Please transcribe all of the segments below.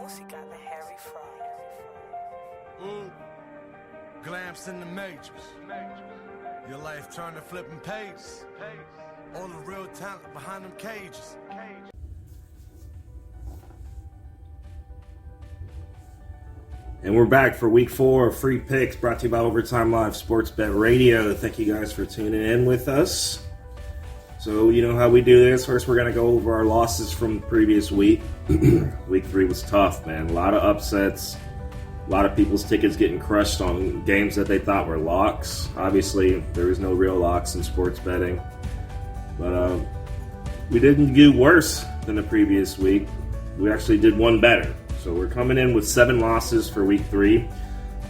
Boosie got the Harry Fry. Glamps in the majors. Your life turned to flipping pages. All the real talent behind them cages. And we're back for week 4 of Free Picks, brought to you by Overtime Live Sports Bet Radio. Thank you guys for tuning in with us. So, you know how we do this. First, we're going to go over our losses from the previous week. Week 3 was tough, man. A lot of upsets. A lot of people's tickets getting crushed on games that they thought were locks. Obviously, there is no real locks in sports betting. But we didn't do worse than the previous week. We actually did one better. So we're coming in with 7 losses for week 3.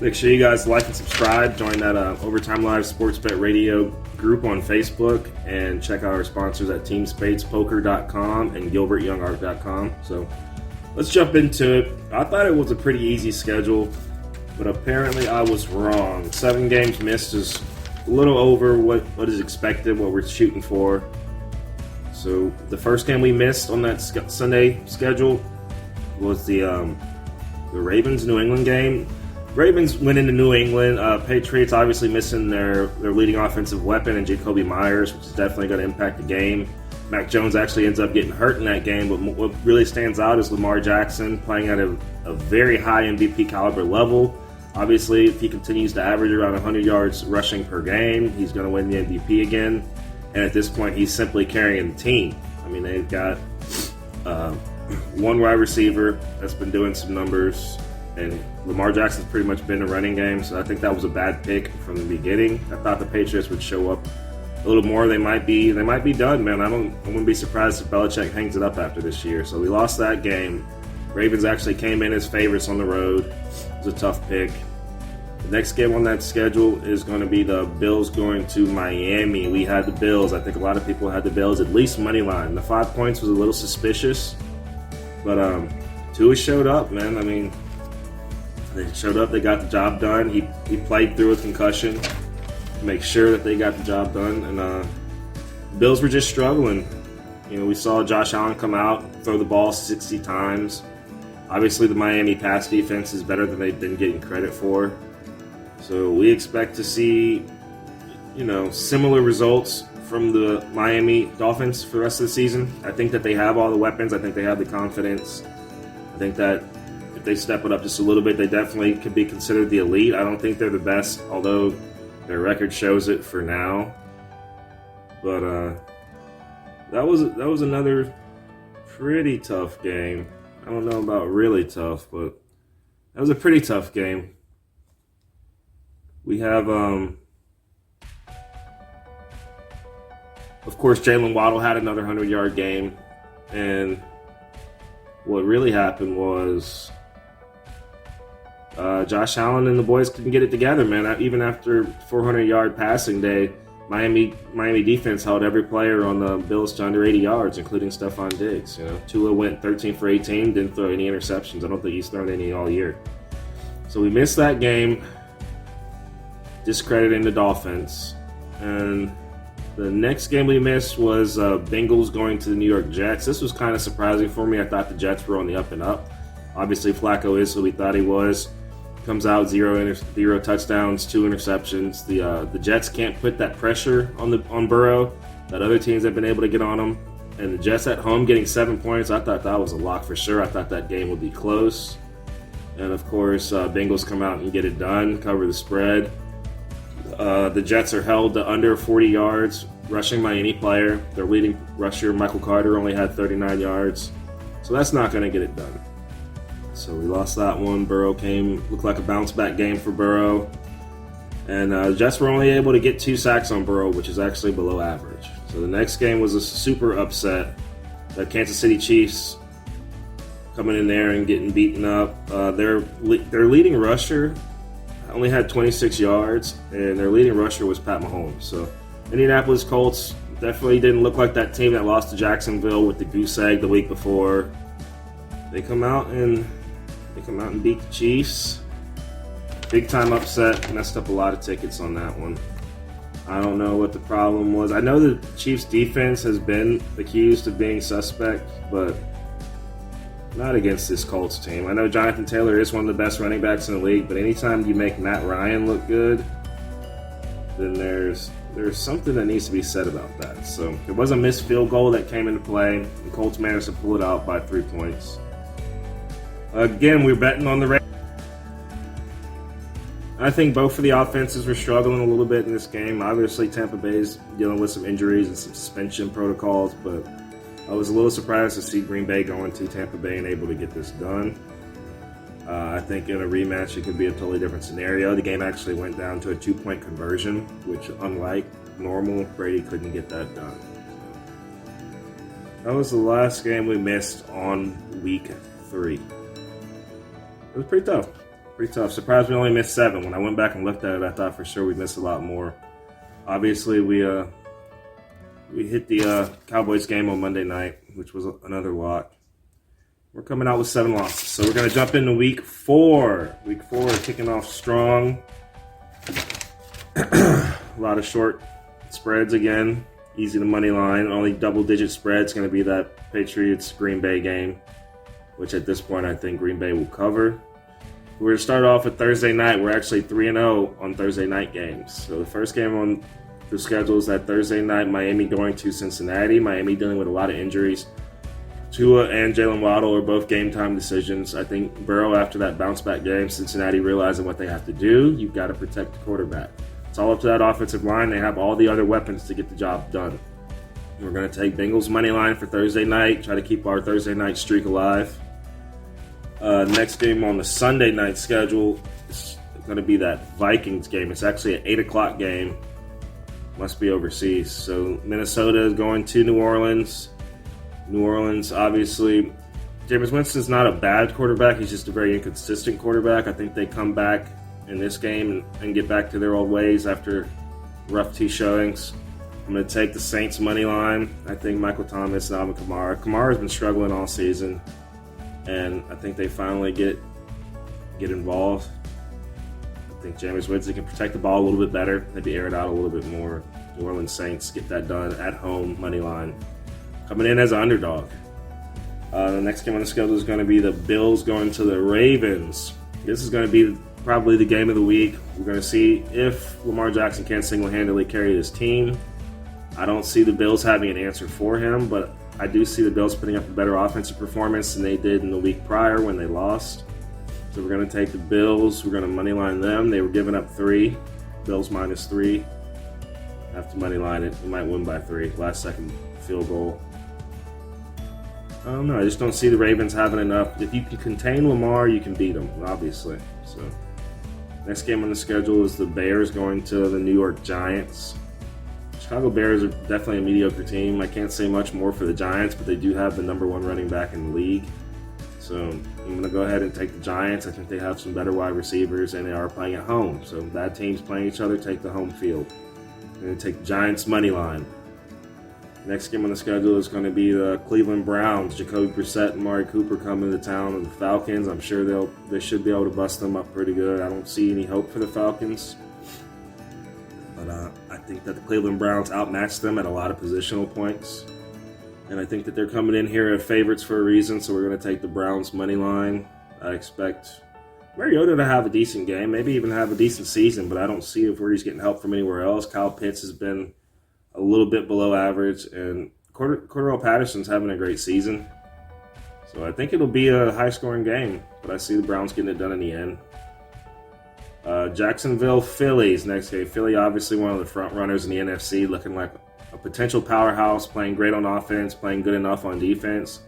Make sure you guys like and subscribe. Join that Overtime Live Sports Bet Radio group on Facebook. And check out our sponsors at TeamSpadesPoker.com and GilbertYoungArt.com. So let's jump into it. I thought it was a pretty easy schedule, but apparently I was wrong. 7 games missed is a little over what is expected, what we're shooting for. So the first game we missed on that Sunday schedule was the Ravens New England game. Ravens went into New England. Patriots obviously missing their leading offensive weapon in Jacoby Myers, which is definitely going to impact the game. Mac Jones actually ends up getting hurt in that game, but what really stands out is Lamar Jackson playing at a very high MVP caliber level. Obviously, if he continues to average around 100 yards rushing per game, he's going to win the MVP again. And at this point, he's simply carrying the team. I mean, they've got one wide receiver that's been doing some numbers, and Lamar Jackson's pretty much been a running game, so I think that was a bad pick from the beginning. I thought the Patriots would show up a little more. They might be done, man. I wouldn't be surprised if Belichick hangs it up after this year. So we lost that game. Ravens actually came in as favorites on the road. It was a tough pick. The next game on that schedule is going to be the Bills going to Miami. We had the Bills. I think a lot of people had the Bills at least money line. The 5 points was a little suspicious, but Tua showed up, man. I mean, they showed up. They got the job done. He played through a concussion to make sure that they got the job done. And the Bills were just struggling. You know, we saw Josh Allen come out, throw the ball 60 times. Obviously, the Miami pass defense is better than they've been getting credit for. So we expect to see, you know, similar results from the Miami Dolphins for the rest of the season. I think that they have all the weapons. I think they have the confidence. I think that if they step it up just a little bit, they definitely could be considered the elite. I don't think they're the best, although their record shows it for now. But that was another pretty tough game. I don't know about really tough, but that was a pretty tough game. We have, of course, Jalen Waddle had another 100-yard game, and what really happened was Josh Allen and the boys couldn't get it together, man. Even after 400-yard passing day, Miami defense held every player on the Bills to under 80 yards, including Stephon Diggs. You know, Tua went 13 for 18, didn't throw any interceptions. I don't think he's thrown any all year. So we missed that game, discrediting the Dolphins. And the next game we missed was Bengals going to the New York Jets. This was kind of surprising for me. I thought the Jets were on the up and up. Obviously, Flacco is who we thought he was. Comes out zero touchdowns, 2 interceptions. The Jets can't put that pressure on Burrow that other teams have been able to get on him. And the Jets at home getting 7 points, I thought that was a lock for sure. I thought that game would be close. And of course, Bengals come out and get it done, cover the spread. The Jets are held to under 40 yards rushing by any player. Their leading rusher, Michael Carter, only had 39 yards. So that's not going to get it done. So we lost that one. Burrow looked like a bounce-back game for Burrow. And the Jets were only able to get 2 sacks on Burrow, which is actually below average. So the next game was a super upset. The Kansas City Chiefs coming in there and getting beaten up. Their leading rusher only had 26 yards, and their leading rusher was Pat Mahomes. So Indianapolis Colts definitely didn't look like that team that lost to Jacksonville with the goose egg the week before. They come out and beat the Chiefs. Big time upset. Messed up a lot of tickets on that one. I don't know what the problem was. I know the Chiefs defense has been accused of being suspect, but Not against this Colts team. I know Jonathan Taylor is one of the best running backs in the league, but anytime you make Matt Ryan look good, then there's something that needs to be said about that. So there was a missed field goal that came into play. The Colts managed to pull it out by 3 points. Again, we're betting on the Ravens. I think both of the offenses were struggling a little bit in this game. Obviously, Tampa Bay's dealing with some injuries and some suspension protocols, but I was a little surprised to see Green Bay going to Tampa Bay and able to get this done. I think in a rematch, it could be a totally different scenario. The game actually went down to a 2-point conversion, which, unlike normal, Brady couldn't get that done. That was the last game we missed on week 3. It was pretty tough. Surprised we only missed 7. When I went back and looked at it, I thought for sure we'd miss a lot more. Obviously, we hit the Cowboys game on Monday night, which was another lot. We're coming out with 7 losses. So we're going to jump into week 4. Week 4 kicking off strong. A lot of short spreads again. Easy to money line. Only double-digit spreads going to be that Patriots-Green Bay game, which at this point I think Green Bay will cover. We're going to start off with Thursday night. We're actually 3-0 on Thursday night games. So the first game on the schedule is that Thursday night, Miami going to Cincinnati. Miami dealing with a lot of injuries. Tua and Jalen Waddle are both game-time decisions. I think Burrow, after that bounce-back game, Cincinnati realizing what they have to do, you've got to protect the quarterback. It's all up to that offensive line. They have all the other weapons to get the job done. We're going to take Bengals money line for Thursday night, try to keep our Thursday night streak alive. Next game on the Sunday night schedule is going to be that Vikings game. It's actually an 8 o'clock game. Must be overseas. So Minnesota is going to New Orleans. New Orleans, obviously, Jameis Winston's not a bad quarterback. He's just a very inconsistent quarterback. I think they come back in this game and get back to their old ways after rough tee showings. I'm going to take the Saints money line. I think Michael Thomas and Alvin Kamara. Kamara's been struggling all season, and I think they finally get involved. I think Jameis Winston can protect the ball a little bit better, maybe air it out a little bit more. New Orleans Saints get that done at home, money line. Coming in as an underdog. The next game on the schedule is going to be the Bills going to the Ravens. This is going to be probably the game of the week. We're going to see if Lamar Jackson can single-handedly carry this team. I don't see the Bills having an answer for him, but I do see the Bills putting up a better offensive performance than they did in the week prior when they lost. So we're going to take the Bills. We're going to moneyline them. They were giving up 3. Bills -3. Have to moneyline it. We might win by 3. Last-second field goal. I don't know. I just don't see the Ravens having enough. If you can contain Lamar, you can beat them, obviously. So, next game on the schedule is the Bears going to the New York Giants. Chicago Bears are definitely a mediocre team. I can't say much more for the Giants, but they do have the #1 running back in the league. So, I'm going to go ahead and take the Giants. I think they have some better wide receivers, and they are playing at home. So, bad teams playing each other, take the home field. I'm going to take the Giants money line. Next game on the schedule is going to be the Cleveland Browns. Jacoby Brissett and Amari Cooper coming to town with the Falcons. I'm sure they should be able to bust them up pretty good. I don't see any hope for the Falcons. But I think that the Cleveland Browns outmatched them at a lot of positional points. And I think that they're coming in here as favorites for a reason, so we're going to take the Browns money line. I expect Mariota to have a decent game, maybe even have a decent season, but I don't see where he's getting help from anywhere else. Kyle Pitts has been a little bit below average, and Cordarrelle Patterson's having a great season. So I think it'll be a high-scoring game, but I see the Browns getting it done in the end. Jacksonville Phillies next game. Philly obviously one of the front runners in the NFC, looking like a potential powerhouse, playing great on offense, playing good enough on defense.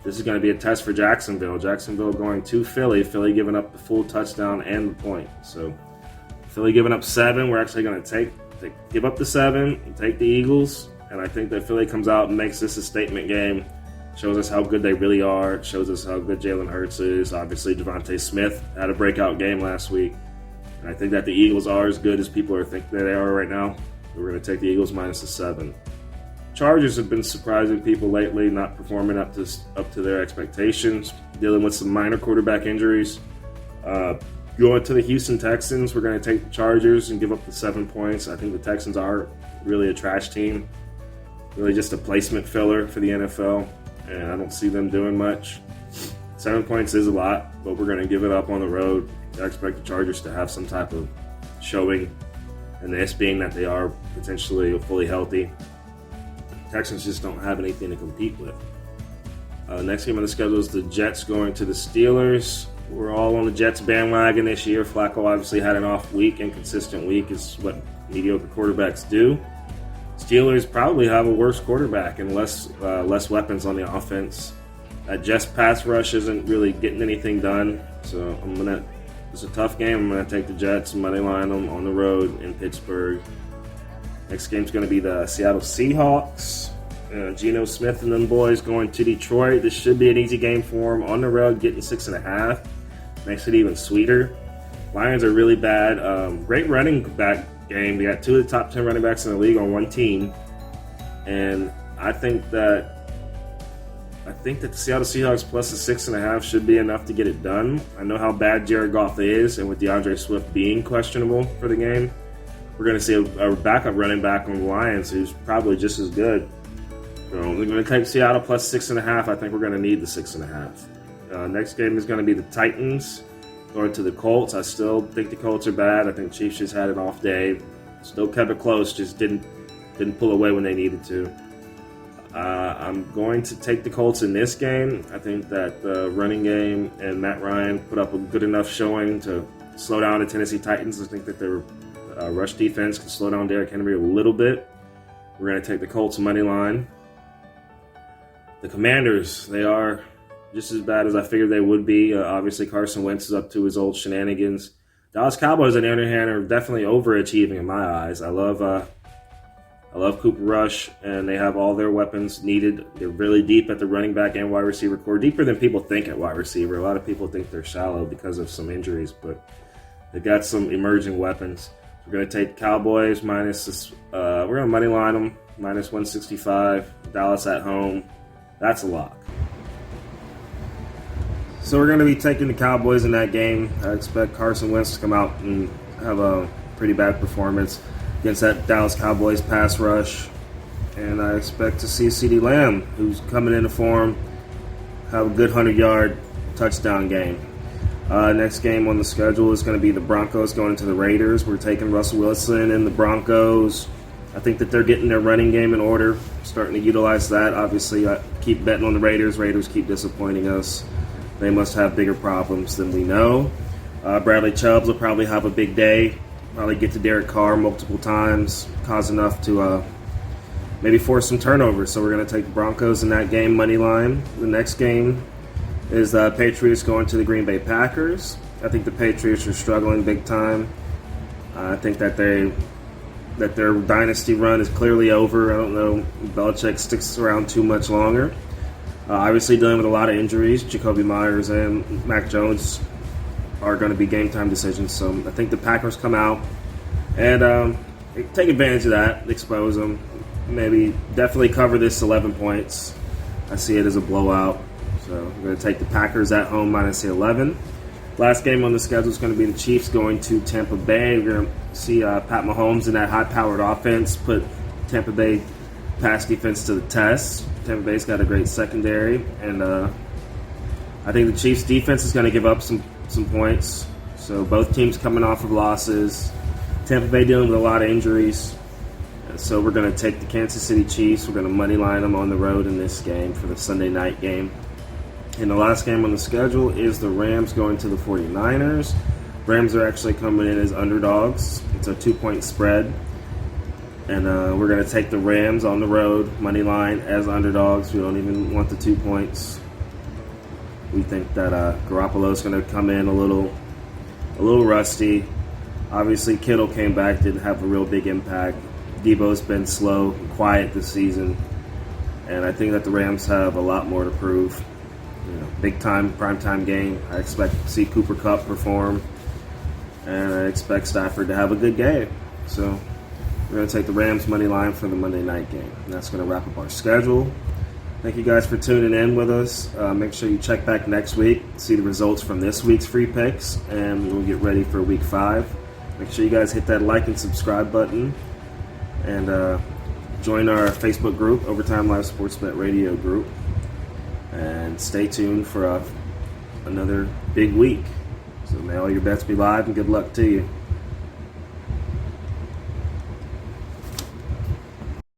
This is going to be a test for Jacksonville. Jacksonville going to Philly. Philly giving up the full touchdown and the point. So Philly giving up 7. We're actually going to give up the 7 and take the Eagles. And I think that Philly comes out and makes this a statement game. Shows us how good they really are. It shows us how good Jalen Hurts is. Obviously, Devontae Smith had a breakout game last week. And I think that the Eagles are as good as people think that they are right now. We're going to take the Eagles -7. Chargers have been surprising people lately, not performing up to their expectations, dealing with some minor quarterback injuries. Going to the Houston Texans, we're going to take the Chargers and give up the 7 points. I think the Texans are really a trash team, really just a placement filler for the NFL, and I don't see them doing much. 7 points is a lot, but we're going to give it up on the road. I expect the Chargers to have some type of showing, and this being that they are potentially fully healthy. Texans just don't have anything to compete with. Next game on the schedule is the Jets going to the Steelers. We're all on the Jets bandwagon this year. Flacco obviously had an off week, inconsistent week is what mediocre quarterbacks do. Steelers probably have a worse quarterback and less weapons on the offense. That Jets pass rush isn't really getting anything done, so it's a tough game. I'm gonna take the Jets, money line them on the road in Pittsburgh. Next game's gonna be the Seattle Seahawks. Geno Smith and them boys going to Detroit. This should be an easy game for them on the road, getting 6.5. Makes it even sweeter. Lions are really bad. Great running back game. We got 2 of the top 10 running backs in the league on one team, and I think that the Seattle Seahawks plus the 6.5 should be enough to get it done. I know how bad Jared Goff is, and with DeAndre Swift being questionable for the game, we're going to see a backup running back on the Lions who's probably just as good. So we're going to take Seattle plus 6.5. I think we're going to need the 6.5. Next game is going to be the Titans going to the Colts. I still think the Colts are bad. I think Chiefs just had an off day. Still kept it close, just didn't pull away when they needed to. I'm going to take the Colts in this game. I think that the running game and Matt Ryan put up a good enough showing to slow down the Tennessee Titans. I think that their rush defense can slow down Derrick Henry a little bit. We're going to take the Colts money line. The Commanders, they are just as bad as I figured they would be. Obviously, Carson Wentz is up to his old shenanigans. Dallas Cowboys, on the other hand, are definitely overachieving in my eyes. I love Cooper Rush, and they have all their weapons needed. They're really deep at the running back and wide receiver core, deeper than people think at wide receiver. A lot of people think they're shallow because of some injuries, but they've got some emerging weapons. We're going to take Cowboys minus. We're going to money line them minus 165. Dallas at home. That's a lock. So we're going to be taking the Cowboys in that game. I expect Carson Wentz to come out and have a pretty bad performance against that Dallas Cowboys pass rush. And I expect to see CeeDee Lamb, who's coming into form, have a good 100-yard touchdown game. Next game on the schedule is going to be the Broncos going to the Raiders. We're taking Russell Wilson and the Broncos. I think that they're getting their running game in order, starting to utilize that. Obviously, I keep betting on the Raiders. Raiders keep disappointing us. They must have bigger problems than we know. Bradley Chubb will probably have a big day. Probably get to Derek Carr multiple times, cause enough to maybe force some turnovers. So we're going to take the Broncos in that game, money line. The next game is the Patriots going to the Green Bay Packers. I think the Patriots are struggling big time. I think that their dynasty run is clearly over. I don't know if Belichick sticks around too much longer. Obviously dealing with a lot of injuries. Jacoby Myers and Mac Jones are going to be game time decisions. So I think the Packers come out and take advantage of that, expose them, maybe definitely cover this 11 points. I see it as a blowout. So I'm going to take the Packers at home minus the 11. Last game on the schedule is going to be the Chiefs going to Tampa Bay. We're going to see Pat Mahomes in that high-powered offense put Tampa Bay pass defense to the test. Tampa Bay's got a great secondary, and I think the Chiefs' defense is going to give up some points. So both teams coming off of losses. Tampa Bay dealing with a lot of injuries. So we're going to take the Kansas City Chiefs. We're going to money line them on the road in this game for the Sunday night game. And the last game on the schedule is the Rams going to the 49ers. Rams are actually coming in as underdogs. It's a 2-point spread. And we're going to take the Rams on the road, money line, as underdogs. We don't even want the 2 points. We think that Garoppolo's going to come in a little rusty. Obviously, Kittle came back, didn't have a real big impact. Debo's been slow and quiet this season. And I think that the Rams have a lot more to prove. Big time, primetime game. I expect to see Cooper Kupp perform. And I expect Stafford to have a good game. So we're going to take the Rams money line for the Monday night game. And that's going to wrap up our schedule. Thank you guys for tuning in with us. Make sure you check back next week, see the results from this week's free picks, and we'll get ready for week 5. Make sure you guys hit that like and subscribe button. And join our Facebook group, Overtime Live Sports Bet Radio group. And stay tuned for another big week. So may all your bets be live and good luck to you.